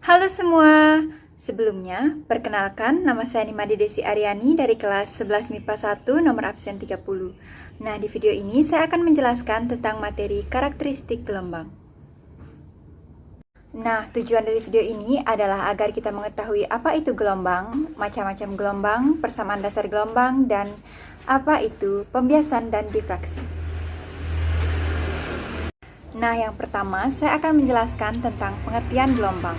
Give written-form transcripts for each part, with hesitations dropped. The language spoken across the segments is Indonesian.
Halo semua, sebelumnya perkenalkan nama saya Nimade Desi Aryani dari kelas 11 MIPA 1 nomor absen 30. Nah, di video ini saya akan menjelaskan tentang materi karakteristik gelombang. Nah, tujuan dari video ini adalah agar kita mengetahui apa itu gelombang, macam-macam gelombang, persamaan dasar gelombang, dan apa itu pembiasan dan difraksi. Nah, yang pertama saya akan menjelaskan tentang pengertian gelombang.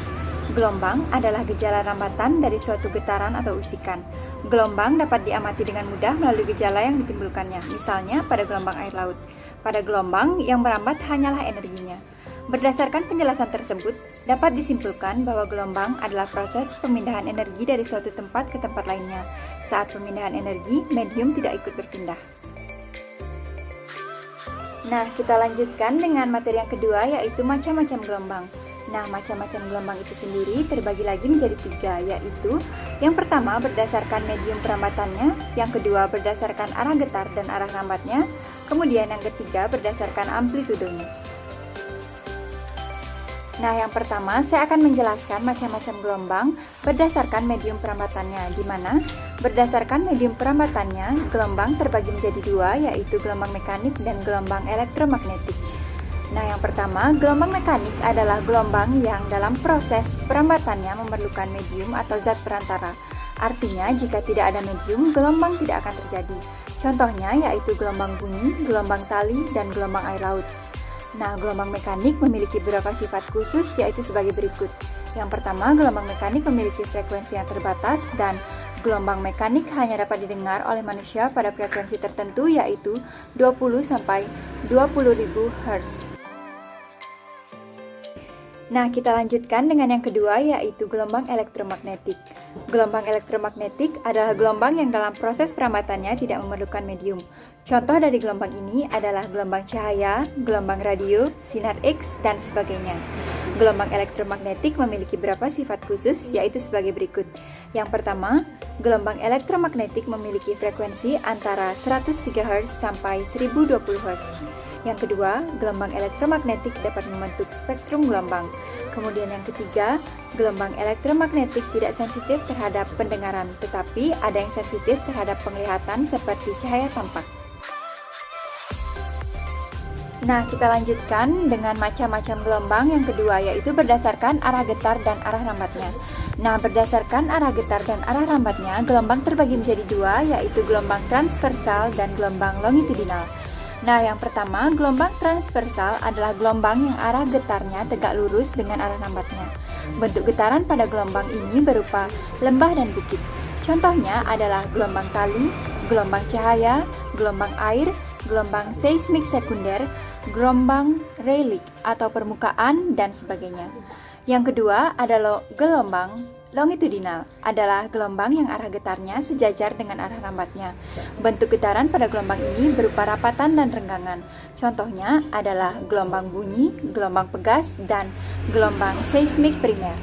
Gelombang adalah gejala rambatan dari suatu getaran atau usikan. Gelombang dapat diamati dengan mudah melalui gejala yang ditimbulkannya, misalnya pada gelombang air laut. Pada gelombang, yang merambat hanyalah energinya. Berdasarkan penjelasan tersebut, dapat disimpulkan bahwa gelombang adalah proses pemindahan energi dari suatu tempat ke tempat lainnya. Saat pemindahan energi, medium tidak ikut berpindah. Nah, kita lanjutkan dengan materi yang kedua, yaitu macam-macam gelombang. Nah, macam-macam gelombang itu sendiri terbagi lagi menjadi 3, yaitu yang pertama berdasarkan medium perambatannya, yang kedua berdasarkan arah getar dan arah rambatnya, kemudian yang ketiga berdasarkan amplitudenya. Nah, yang pertama saya akan menjelaskan macam-macam gelombang berdasarkan medium perambatannya, di mana berdasarkan medium perambatannya, gelombang terbagi menjadi 2, yaitu gelombang mekanik dan gelombang elektromagnetik. Nah, yang pertama, gelombang mekanik adalah gelombang yang dalam proses perambatannya memerlukan medium atau zat perantara. Artinya, jika tidak ada medium, gelombang tidak akan terjadi. Contohnya yaitu gelombang bunyi, gelombang tali, dan gelombang air laut. Nah, gelombang mekanik memiliki beberapa sifat khusus, yaitu sebagai berikut. Yang pertama, gelombang mekanik memiliki frekuensi yang terbatas, dan gelombang mekanik hanya dapat didengar oleh manusia pada frekuensi tertentu, yaitu 20-20.000 Hz. Nah, kita lanjutkan dengan yang kedua, yaitu gelombang elektromagnetik. Gelombang elektromagnetik adalah gelombang yang dalam proses perambatannya tidak memerlukan medium. Contoh dari gelombang ini adalah gelombang cahaya, gelombang radio, sinar X, dan sebagainya. Gelombang elektromagnetik memiliki beberapa sifat khusus, yaitu sebagai berikut. Yang pertama, gelombang elektromagnetik memiliki frekuensi antara 103 Hz sampai 1020 Hz. Yang kedua, gelombang elektromagnetik dapat membentuk spektrum gelombang. Kemudian yang ketiga, gelombang elektromagnetik tidak sensitif terhadap pendengaran, tetapi ada yang sensitif terhadap penglihatan seperti cahaya tampak. Nah, kita lanjutkan dengan macam-macam gelombang yang kedua, yaitu berdasarkan arah getar dan arah rambatnya. Nah, berdasarkan arah getar dan arah rambatnya, gelombang terbagi menjadi 2, yaitu gelombang transversal dan gelombang longitudinal. Nah, yang pertama, gelombang transversal adalah gelombang yang arah getarnya tegak lurus dengan arah rambatnya. Bentuk getaran pada gelombang ini berupa lembah dan bukit. Contohnya adalah gelombang tali, gelombang cahaya, gelombang air, gelombang seismik sekunder, gelombang Rayleigh atau permukaan, dan sebagainya. Yang kedua adalah gelombang longitudinal, adalah gelombang yang arah getarnya sejajar dengan arah rambatnya. Bentuk getaran pada gelombang ini berupa rapatan dan renggangan. Contohnya adalah gelombang bunyi, gelombang pegas, dan gelombang seismik primer.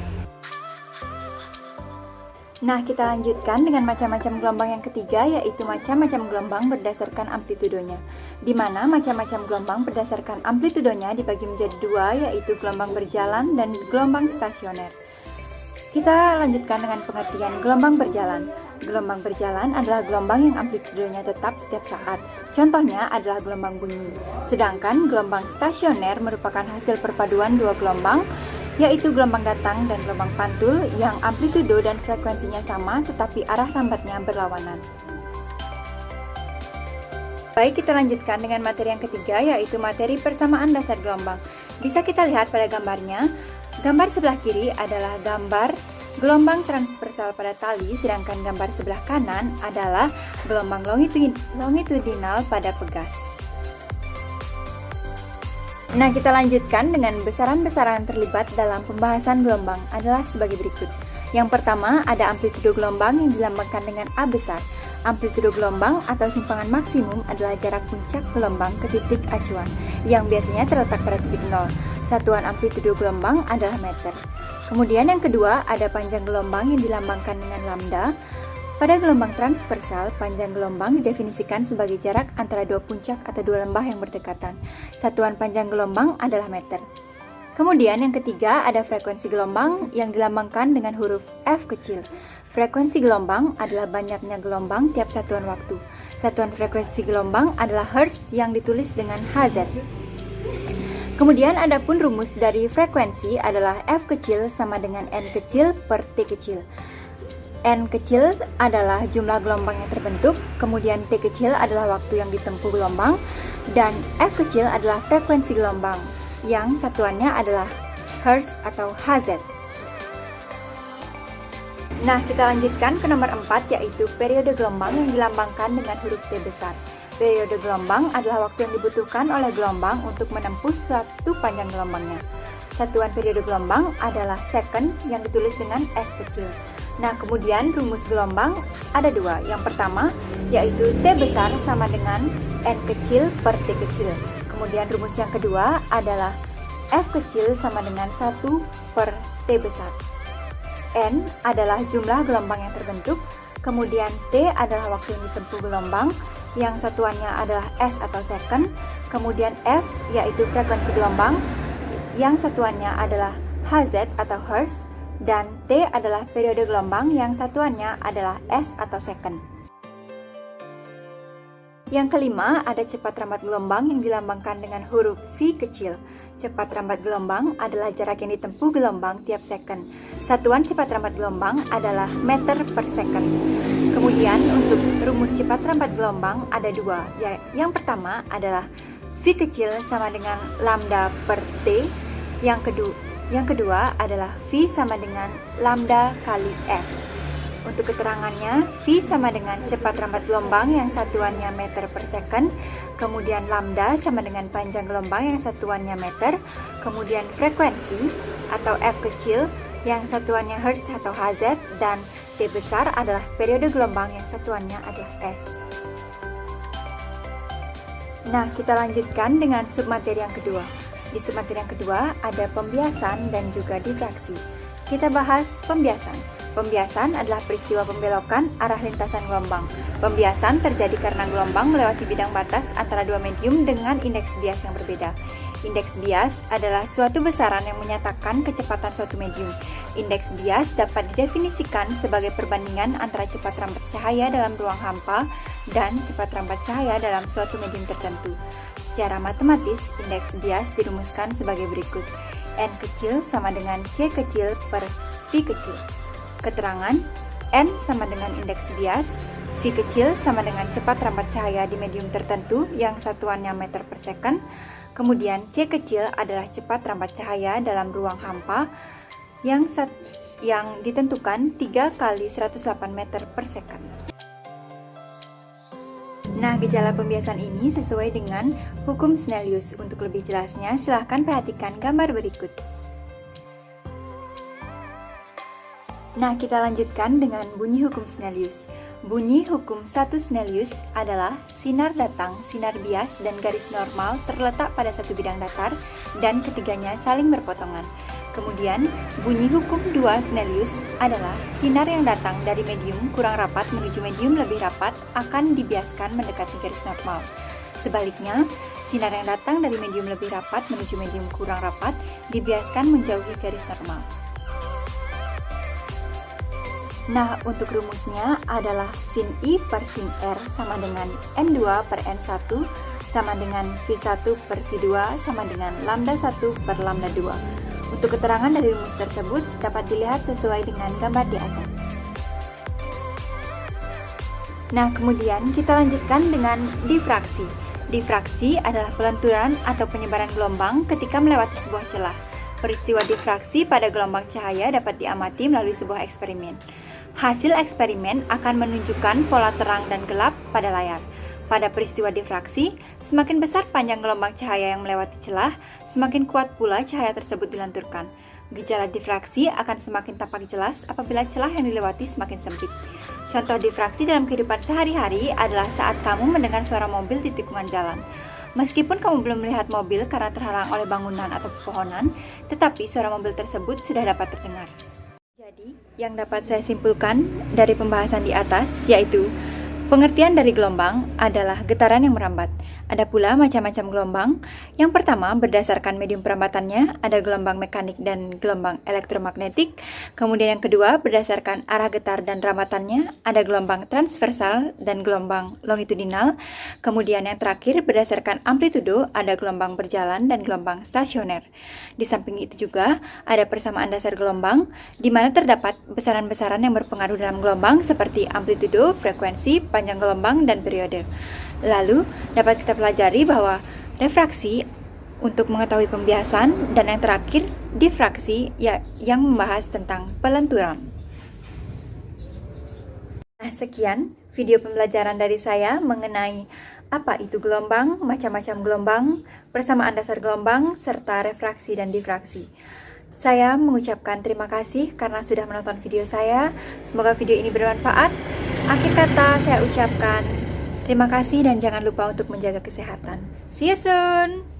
Nah, kita lanjutkan dengan macam-macam gelombang yang ketiga, yaitu macam-macam gelombang berdasarkan amplitudenya, di mana macam-macam gelombang berdasarkan amplitudenya dibagi menjadi 2, yaitu gelombang berjalan dan gelombang stasioner. Kita lanjutkan dengan pengertian gelombang berjalan. Gelombang berjalan adalah gelombang yang amplitudenya tetap setiap saat. Contohnya adalah gelombang bunyi. Sedangkan gelombang stasioner merupakan hasil perpaduan dua gelombang, yaitu gelombang datang dan gelombang pantul yang amplitudo dan frekuensinya sama tetapi arah rambatnya berlawanan. Baik, kita lanjutkan dengan materi yang ketiga, yaitu materi persamaan dasar gelombang. Bisa kita lihat pada gambarnya. Gambar sebelah kiri adalah gambar gelombang transversal pada tali, sedangkan gambar sebelah kanan adalah gelombang longitudinal pada pegas. Nah, kita lanjutkan dengan besaran-besaran terlibat dalam pembahasan gelombang adalah sebagai berikut. Yang pertama, ada amplitudo gelombang yang dilambangkan dengan A besar. Amplitudo gelombang atau simpangan maksimum adalah jarak puncak gelombang ke titik acuan, yang biasanya terletak pada titik 0. Satuan amplitudo gelombang adalah meter. Kemudian yang kedua, ada panjang gelombang yang dilambangkan dengan lambda. Pada gelombang transversal, panjang gelombang didefinisikan sebagai jarak antara dua puncak atau dua lembah yang berdekatan. Satuan panjang gelombang adalah meter. Kemudian yang ketiga ada frekuensi gelombang yang dilambangkan dengan huruf F kecil. Frekuensi gelombang adalah banyaknya gelombang tiap satuan waktu. Satuan frekuensi gelombang adalah Hertz yang ditulis dengan Hz. Kemudian adapun rumus dari frekuensi adalah F kecil sama dengan N kecil per T kecil. N kecil adalah jumlah gelombang yang terbentuk, kemudian T kecil adalah waktu yang ditempuh gelombang, dan F kecil adalah frekuensi gelombang yang satuannya adalah Hertz atau Hz. Nah, kita lanjutkan ke nomor 4, yaitu periode gelombang yang dilambangkan dengan huruf T besar. Periode gelombang adalah waktu yang dibutuhkan oleh gelombang untuk menempuh suatu panjang gelombangnya. Satuan periode gelombang adalah second yang ditulis dengan S kecil. Nah, kemudian rumus gelombang ada dua. Yang pertama, yaitu T besar sama dengan N kecil per T kecil. Kemudian rumus yang kedua adalah F kecil sama dengan 1 per T besar. N adalah jumlah gelombang yang terbentuk, kemudian T adalah waktu yang ditempuh gelombang, yang satuannya adalah S atau second, kemudian F yaitu frekuensi gelombang, yang satuannya adalah Hz atau Hertz, dan T adalah periode gelombang yang satuannya adalah S atau second. Yang kelima, ada cepat rambat gelombang yang dilambangkan dengan huruf V kecil. Cepat rambat gelombang adalah jarak yang ditempuh gelombang tiap second. Satuan cepat rambat gelombang adalah meter per second. Kemudian untuk rumus cepat rambat gelombang ada dua. Yang pertama adalah V kecil sama dengan lambda per T. Yang kedua adalah V sama dengan lambda kali F. Untuk keterangannya, V sama dengan cepat rambat gelombang yang satuannya meter per second, kemudian lambda sama dengan panjang gelombang yang satuannya meter, kemudian frekuensi atau F kecil yang satuannya Hertz atau Hz, dan T besar adalah periode gelombang yang satuannya adalah S. Nah, kita lanjutkan dengan submateri yang kedua. Di submateri yang kedua ada pembiasan dan juga difraksi. Kita bahas pembiasan. Pembiasan adalah peristiwa pembelokan arah lintasan gelombang. Pembiasan terjadi karena gelombang melewati bidang batas antara dua medium dengan indeks bias yang berbeda. Indeks bias adalah suatu besaran yang menyatakan kecepatan suatu medium. Indeks bias dapat didefinisikan sebagai perbandingan antara cepat rambat cahaya dalam ruang hampa dan cepat rambat cahaya dalam suatu medium tertentu. Secara matematis, indeks bias dirumuskan sebagai berikut. N kecil sama dengan C kecil per V kecil. Keterangan, N sama dengan indeks bias, V kecil sama dengan cepat rambat cahaya di medium tertentu yang satuannya meter per second, kemudian C kecil adalah cepat rambat cahaya dalam ruang hampa yang ditentukan 3 kali 108 meter per second. Nah, gejala pembiasan ini sesuai dengan hukum Snellius. Untuk lebih jelasnya, silahkan perhatikan gambar berikut. Nah, kita lanjutkan dengan bunyi hukum Snellius. Bunyi hukum 1 Snellius adalah sinar datang, sinar bias, dan garis normal terletak pada satu bidang datar, dan ketiganya saling berpotongan. Kemudian, bunyi hukum 2 Snellius adalah sinar yang datang dari medium kurang rapat menuju medium lebih rapat akan dibiaskan mendekati garis normal. Sebaliknya, sinar yang datang dari medium lebih rapat menuju medium kurang rapat dibiaskan menjauhi garis normal. Nah, untuk rumusnya adalah sin I per sin R sama dengan N2 per N1 sama dengan V1 per V2 sama dengan lambda 1 per lambda 2. Untuk keterangan dari rumus tersebut dapat dilihat sesuai dengan gambar di atas. Nah, kemudian kita lanjutkan dengan difraksi. Difraksi adalah pelenturan atau penyebaran gelombang ketika melewati sebuah celah. Peristiwa difraksi pada gelombang cahaya dapat diamati melalui sebuah eksperimen. Hasil eksperimen akan menunjukkan pola terang dan gelap pada layar. Pada peristiwa difraksi, semakin besar panjang gelombang cahaya yang melewati celah, semakin kuat pula cahaya tersebut dilanturkan. Gejala difraksi akan semakin tampak jelas apabila celah yang dilewati semakin sempit. Contoh difraksi dalam kehidupan sehari-hari adalah saat kamu mendengar suara mobil di tikungan jalan. Meskipun kamu belum melihat mobil karena terhalang oleh bangunan atau pepohonan, tetapi suara mobil tersebut sudah dapat terdengar. Jadi, yang dapat saya simpulkan dari pembahasan di atas yaitu pengertian dari gelombang adalah getaran yang merambat. Ada pula macam-macam gelombang. Yang pertama, berdasarkan medium perambatannya, ada gelombang mekanik dan gelombang elektromagnetik. Kemudian yang kedua, berdasarkan arah getar dan rambatannya, ada gelombang transversal dan gelombang longitudinal. Kemudian yang terakhir, berdasarkan amplitudo, ada gelombang berjalan dan gelombang stasioner. Di samping itu juga, ada persamaan dasar gelombang, di mana terdapat besaran-besaran yang berpengaruh dalam gelombang seperti amplitudo, frekuensi, panjang gelombang, dan periode. Lalu, dapat kita pelajari bahwa refraksi untuk mengetahui pembiasan, dan yang terakhir, difraksi yang membahas tentang pelenturan. Nah, sekian video pembelajaran dari saya mengenai apa itu gelombang, macam-macam gelombang, persamaan dasar gelombang, serta refraksi dan difraksi. Saya mengucapkan terima kasih karena sudah menonton video saya. Semoga video ini bermanfaat. Akhir kata saya ucapkan terima kasih dan jangan lupa untuk menjaga kesehatan. See you soon!